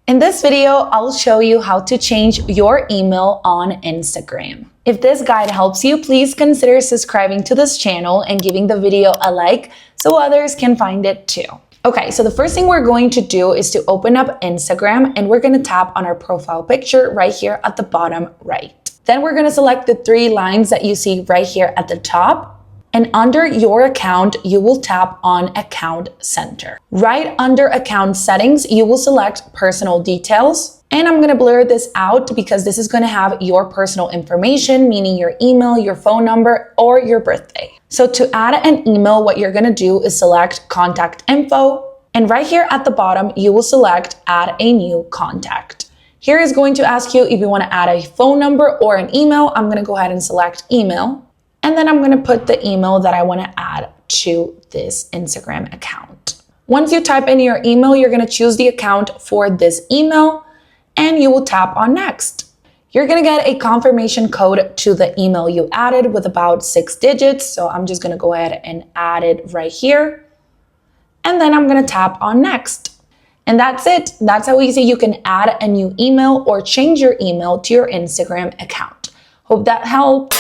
In this video, I'll show you how to change your email on Instagram. If this guide helps you, please consider subscribing to this channel and giving the video a like so others can find it too. Okay, so the first thing we're going to do is to open up Instagram and we're gonna tap on our profile picture right here at the bottom right. Then we're gonna select the three lines that you see right here at the top. And under your account, you will tap on Account Center. Right under Account Settings, you will select Personal Details. And I'm gonna blur this out because this is gonna have your personal information, meaning your email, your phone number, or your birthday. So to add an email, what you're gonna do is select Contact Info. And right here at the bottom, you will select Add a New Contact. Here is going to ask you if you wanna add a phone number or an email. I'm gonna go ahead and select Email. And then I'm going to put the email that I want to add to this Instagram account. Once you type in your email, you're going to choose the account for this email and you will tap on Next. You're going to get a confirmation code to the email you added with about 6 digits. So I'm just going to go ahead and add it right here. And then I'm going to tap on Next. And that's it. That's how easy you can add a new email or change your email to your Instagram account. Hope that helped.